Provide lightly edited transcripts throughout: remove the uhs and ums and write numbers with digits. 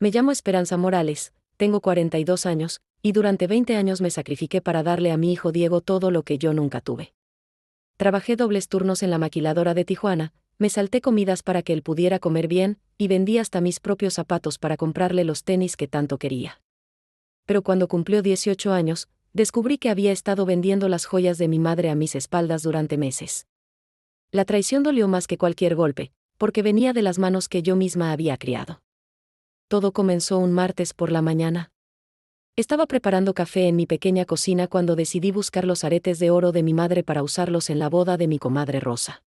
Me llamo Esperanza Morales, tengo 42 años, y durante 20 años me sacrifiqué para darle a mi hijo Diego todo lo que yo nunca tuve. Trabajé dobles turnos en la maquiladora de Tijuana, me salté comidas para que él pudiera comer bien, y vendí hasta mis propios zapatos para comprarle los tenis que tanto quería. Pero cuando cumplió 18 años, descubrí que había estado vendiendo las joyas de mi madre a mis espaldas durante meses. La traición dolió más que cualquier golpe, porque venía de las manos que yo misma había criado. Todo comenzó un martes por la mañana. Estaba preparando café en mi pequeña cocina cuando decidí buscar los aretes de oro de mi madre para usarlos en la boda de mi comadre Rosa.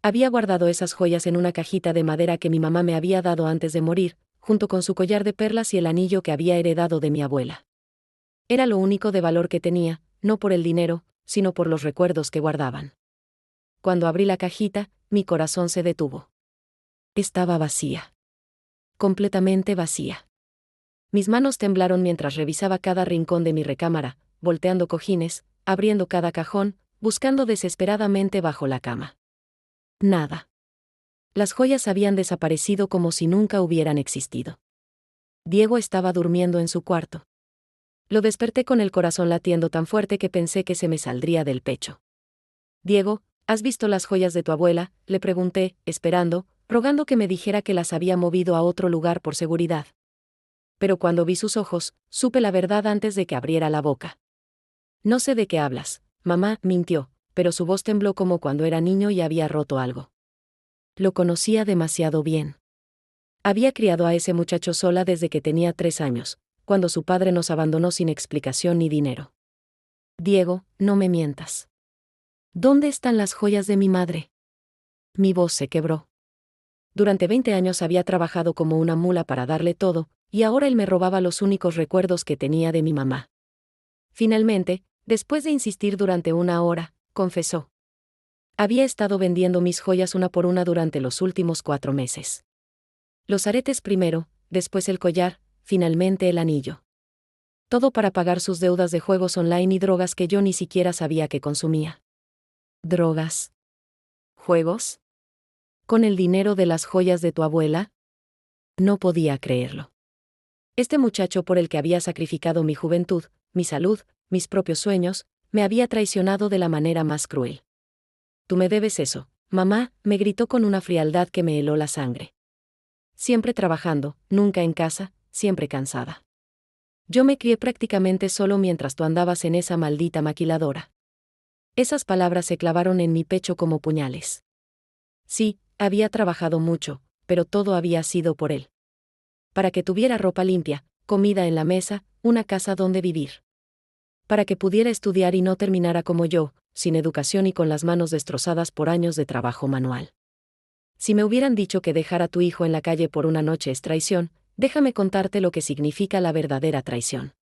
Había guardado esas joyas en una cajita de madera que mi mamá me había dado antes de morir, junto con su collar de perlas y el anillo que había heredado de mi abuela. Era lo único de valor que tenía, no por el dinero, sino por los recuerdos que guardaban. Cuando abrí la cajita, mi corazón se detuvo. Estaba vacía. Completamente vacía. Mis manos temblaron mientras revisaba cada rincón de mi recámara, volteando cojines, abriendo cada cajón, buscando desesperadamente bajo la cama. Nada. Las joyas habían desaparecido como si nunca hubieran existido. Diego estaba durmiendo en su cuarto. Lo desperté con el corazón latiendo tan fuerte que pensé que se me saldría del pecho. Diego, ¿has visto las joyas de tu abuela?, le pregunté, esperando, rogando que me dijera que las había movido a otro lugar por seguridad. Pero cuando vi sus ojos, supe la verdad antes de que abriera la boca. No sé de qué hablas, mamá, mintió, pero su voz tembló como cuando era niño y había roto algo. Lo conocía demasiado bien. Había criado a ese muchacho sola desde que tenía 3 años, cuando su padre nos abandonó sin explicación ni dinero. Diego, no me mientas. ¿Dónde están las joyas de mi madre? Mi voz se quebró. Durante 20 años había trabajado como una mula para darle todo, y ahora él me robaba los únicos recuerdos que tenía de mi mamá. Finalmente, después de insistir durante 1 hora, confesó. Había estado vendiendo mis joyas una por una durante los últimos 4 meses. Los aretes primero, después el collar, finalmente el anillo. Todo para pagar sus deudas de juegos online y drogas que yo ni siquiera sabía que consumía. ¿Drogas? ¿Juegos? ¿Con el dinero de las joyas de tu abuela? No podía creerlo. Este muchacho por el que había sacrificado mi juventud, mi salud, mis propios sueños, me había traicionado de la manera más cruel. Tú me debes eso, mamá, me gritó con una frialdad que me heló la sangre. Siempre trabajando, nunca en casa, siempre cansada. Yo me crié prácticamente solo mientras tú andabas en esa maldita maquiladora. Esas palabras se clavaron en mi pecho como puñales. Sí, había trabajado mucho, pero todo había sido por él. Para que tuviera ropa limpia, comida en la mesa, una casa donde vivir. Para que pudiera estudiar y no terminara como yo, sin educación y con las manos destrozadas por años de trabajo manual. Si me hubieran dicho que dejar a tu hijo en la calle por una noche es traición, déjame contarte lo que significa la verdadera traición.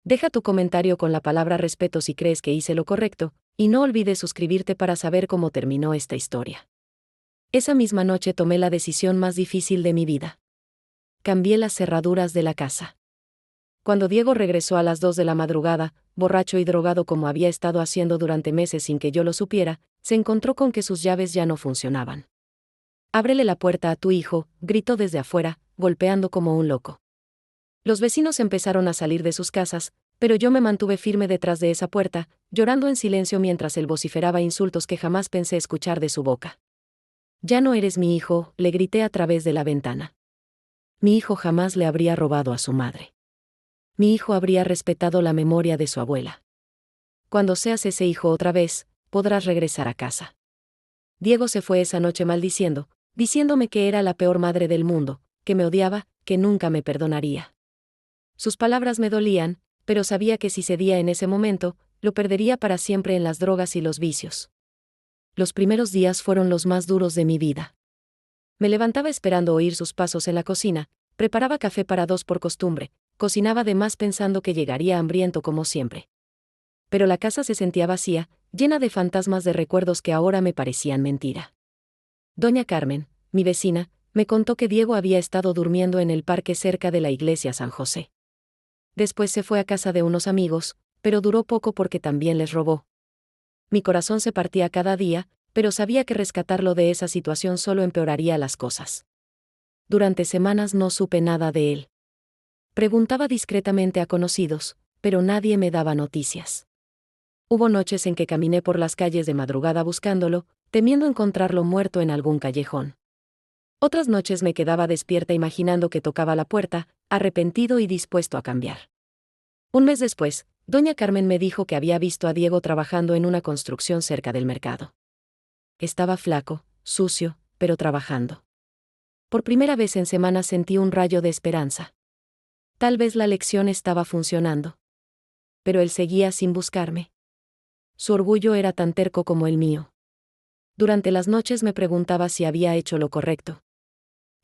Deja tu comentario con la palabra respeto si crees que hice lo correcto, y no olvides suscribirte para saber cómo terminó esta historia. Esa misma noche tomé la decisión más difícil de mi vida. Cambié las cerraduras de la casa. Cuando Diego regresó a las 2 de la madrugada, borracho y drogado como había estado haciendo durante meses sin que yo lo supiera, se encontró con que sus llaves ya no funcionaban. Ábrele la puerta a tu hijo, gritó desde afuera, golpeando como un loco. Los vecinos empezaron a salir de sus casas, pero yo me mantuve firme detrás de esa puerta, llorando en silencio mientras él vociferaba insultos que jamás pensé escuchar de su boca. Ya no eres mi hijo, le grité a través de la ventana. Mi hijo jamás le habría robado a su madre. Mi hijo habría respetado la memoria de su abuela. Cuando seas ese hijo otra vez, podrás regresar a casa. Diego se fue esa noche diciéndome que era la peor madre del mundo, que me odiaba, que nunca me perdonaría. Sus palabras me dolían, pero sabía que si cedía en ese momento, lo perdería para siempre en las drogas y los vicios. Los primeros días fueron los más duros de mi vida. Me levantaba esperando oír sus pasos en la cocina, preparaba café para 2 por costumbre, cocinaba de más pensando que llegaría hambriento como siempre. Pero la casa se sentía vacía, llena de fantasmas de recuerdos que ahora me parecían mentira. Doña Carmen, mi vecina, me contó que Diego había estado durmiendo en el parque cerca de la iglesia San José. Después se fue a casa de unos amigos, pero duró poco porque también les robó. Mi corazón se partía cada día, pero sabía que rescatarlo de esa situación solo empeoraría las cosas. Durante semanas no supe nada de él. Preguntaba discretamente a conocidos, pero nadie me daba noticias. Hubo noches en que caminé por las calles de madrugada buscándolo, temiendo encontrarlo muerto en algún callejón. Otras noches me quedaba despierta imaginando que tocaba la puerta, arrepentido y dispuesto a cambiar. Un mes después, doña Carmen me dijo que había visto a Diego trabajando en una construcción cerca del mercado. Estaba flaco, sucio, pero trabajando. Por primera vez en semanas sentí un rayo de esperanza. Tal vez la lección estaba funcionando. Pero él seguía sin buscarme. Su orgullo era tan terco como el mío. Durante las noches me preguntaba si había hecho lo correcto.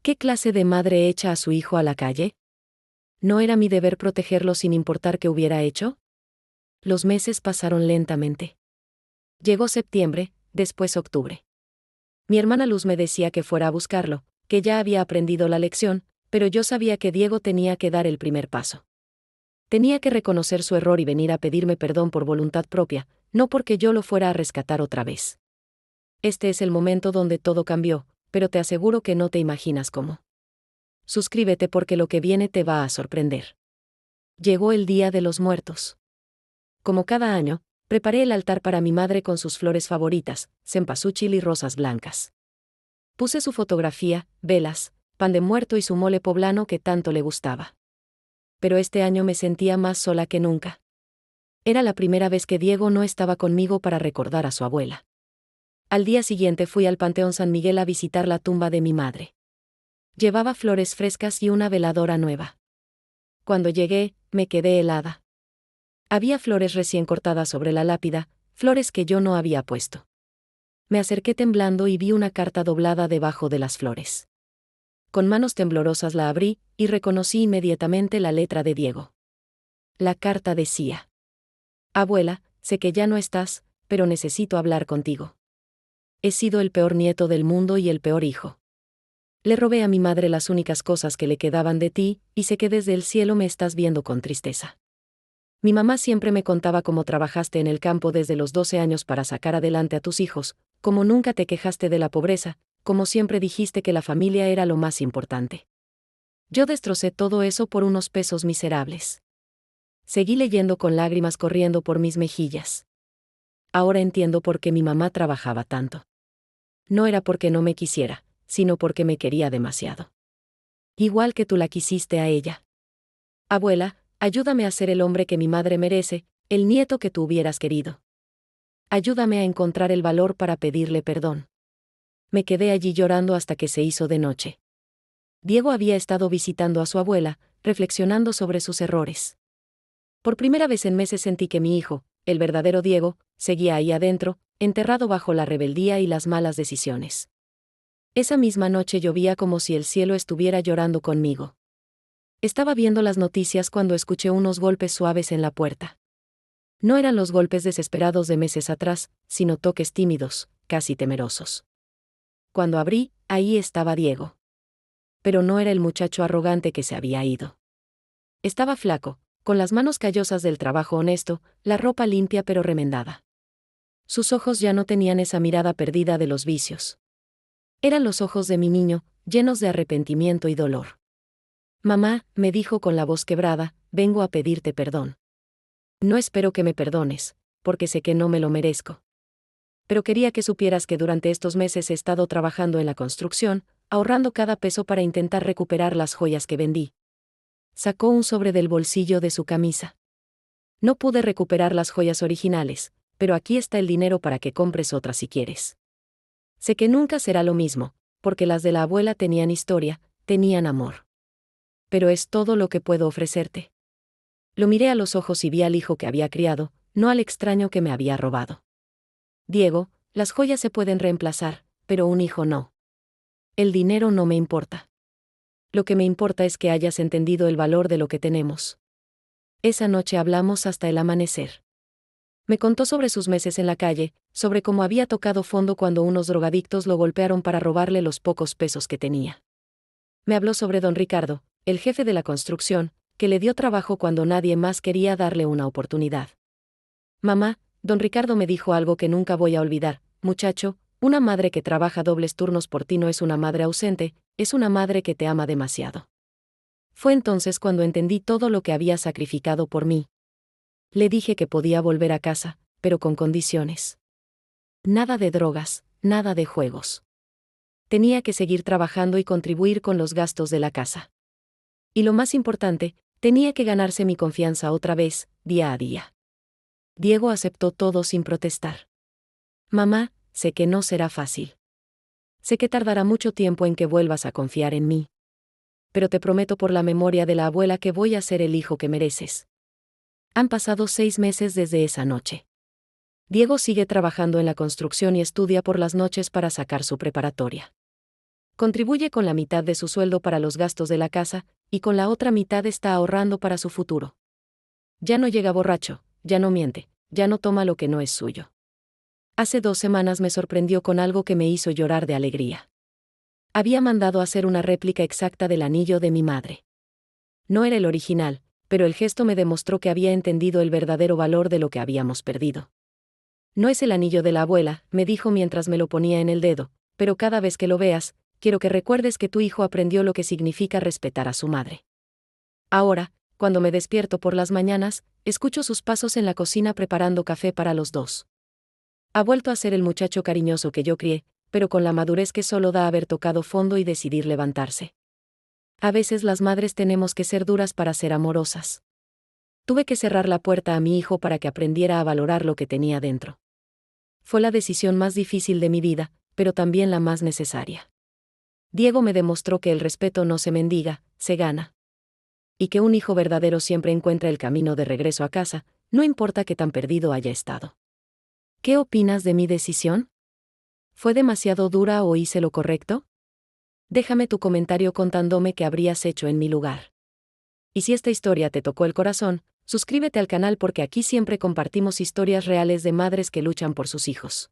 ¿Qué clase de madre echa a su hijo a la calle? ¿No era mi deber protegerlo sin importar qué hubiera hecho? Los meses pasaron lentamente. Llegó septiembre, después octubre. Mi hermana Luz me decía que fuera a buscarlo, que ya había aprendido la lección, pero yo sabía que Diego tenía que dar el primer paso. Tenía que reconocer su error y venir a pedirme perdón por voluntad propia, no porque yo lo fuera a rescatar otra vez. Este es el momento donde todo cambió, pero te aseguro que no te imaginas cómo. Suscríbete porque lo que viene te va a sorprender. Llegó el Día de los Muertos. Como cada año, preparé el altar para mi madre con sus flores favoritas, cempasúchil y rosas blancas. Puse su fotografía, velas, pan de muerto y su mole poblano que tanto le gustaba. Pero este año me sentía más sola que nunca. Era la primera vez que Diego no estaba conmigo para recordar a su abuela. Al día siguiente fui al Panteón San Miguel a visitar la tumba de mi madre. Llevaba flores frescas y una veladora nueva. Cuando llegué, me quedé helada. Había flores recién cortadas sobre la lápida, flores que yo no había puesto. Me acerqué temblando y vi una carta doblada debajo de las flores. Con manos temblorosas la abrí, y reconocí inmediatamente la letra de Diego. La carta decía: Abuela, sé que ya no estás, pero necesito hablar contigo. He sido el peor nieto del mundo y el peor hijo. Le robé a mi madre las únicas cosas que le quedaban de ti, y sé que desde el cielo me estás viendo con tristeza. Mi mamá siempre me contaba cómo trabajaste en el campo desde los 12 años para sacar adelante a tus hijos, cómo nunca te quejaste de la pobreza, cómo siempre dijiste que la familia era lo más importante. Yo destrocé todo eso por unos pesos miserables. Seguí leyendo con lágrimas corriendo por mis mejillas. Ahora entiendo por qué mi mamá trabajaba tanto. No era porque no me quisiera, sino porque me quería demasiado. Igual que tú la quisiste a ella. Abuela, ayúdame a ser el hombre que mi madre merece, el nieto que tú hubieras querido. Ayúdame a encontrar el valor para pedirle perdón. Me quedé allí llorando hasta que se hizo de noche. Diego había estado visitando a su abuela, reflexionando sobre sus errores. Por primera vez en meses sentí que mi hijo, el verdadero Diego, seguía ahí adentro, enterrado bajo la rebeldía y las malas decisiones. Esa misma noche llovía como si el cielo estuviera llorando conmigo. Estaba viendo las noticias cuando escuché unos golpes suaves en la puerta. No eran los golpes desesperados de meses atrás, sino toques tímidos, casi temerosos. Cuando abrí, ahí estaba Diego. Pero no era el muchacho arrogante que se había ido. Estaba flaco, con las manos callosas del trabajo honesto, la ropa limpia pero remendada. Sus ojos ya no tenían esa mirada perdida de los vicios. Eran los ojos de mi niño, llenos de arrepentimiento y dolor. Mamá, me dijo con la voz quebrada, vengo a pedirte perdón. No espero que me perdones, porque sé que no me lo merezco. Pero quería que supieras que durante estos meses he estado trabajando en la construcción, ahorrando cada peso para intentar recuperar las joyas que vendí. Sacó un sobre del bolsillo de su camisa. No pude recuperar las joyas originales, pero aquí está el dinero para que compres otras si quieres. Sé que nunca será lo mismo, porque las de la abuela tenían historia, tenían amor. Pero es todo lo que puedo ofrecerte. Lo miré a los ojos y vi al hijo que había criado, no al extraño que me había robado. Diego, las joyas se pueden reemplazar, pero un hijo no. El dinero no me importa. Lo que me importa es que hayas entendido el valor de lo que tenemos. Esa noche hablamos hasta el amanecer. Me contó sobre sus meses en la calle, sobre cómo había tocado fondo cuando unos drogadictos lo golpearon para robarle los pocos pesos que tenía. Me habló sobre don Ricardo, el jefe de la construcción, que le dio trabajo cuando nadie más quería darle una oportunidad. Mamá, don Ricardo me dijo algo que nunca voy a olvidar, muchacho, Una madre que trabaja dobles turnos por ti no es una madre ausente, es una madre que te ama demasiado. Fue entonces cuando entendí todo lo que había sacrificado por mí. Le dije que podía volver a casa, pero con condiciones. Nada de drogas, nada de juegos. Tenía que seguir trabajando y contribuir con los gastos de la casa. Y lo más importante, tenía que ganarse mi confianza otra vez, día a día. Diego aceptó todo sin protestar. Mamá, sé que no será fácil. Sé que tardará mucho tiempo en que vuelvas a confiar en mí. Pero te prometo por la memoria de la abuela que voy a ser el hijo que mereces. Han pasado 6 meses desde esa noche. Diego sigue trabajando en la construcción y estudia por las noches para sacar su preparatoria. Contribuye con la mitad de su sueldo para los gastos de la casa, y con la otra mitad está ahorrando para su futuro. Ya no llega borracho, ya no miente, ya no toma lo que no es suyo. Hace 2 semanas me sorprendió con algo que me hizo llorar de alegría. Había mandado hacer una réplica exacta del anillo de mi madre. No era el original, pero el gesto me demostró que había entendido el verdadero valor de lo que habíamos perdido. No es el anillo de la abuela, me dijo mientras me lo ponía en el dedo, pero cada vez que lo veas, quiero que recuerdes que tu hijo aprendió lo que significa respetar a su madre. Ahora, cuando me despierto por las mañanas, escucho sus pasos en la cocina preparando café para los dos. Ha vuelto a ser el muchacho cariñoso que yo crié, pero con la madurez que solo da haber tocado fondo y decidir levantarse. A veces las madres tenemos que ser duras para ser amorosas. Tuve que cerrar la puerta a mi hijo para que aprendiera a valorar lo que tenía dentro. Fue la decisión más difícil de mi vida, pero también la más necesaria. Diego me demostró que el respeto no se mendiga, se gana. Y que un hijo verdadero siempre encuentra el camino de regreso a casa, no importa qué tan perdido haya estado. ¿Qué opinas de mi decisión? ¿Fue demasiado dura o hice lo correcto? Déjame tu comentario contándome qué habrías hecho en mi lugar. Y si esta historia te tocó el corazón, suscríbete al canal porque aquí siempre compartimos historias reales de madres que luchan por sus hijos.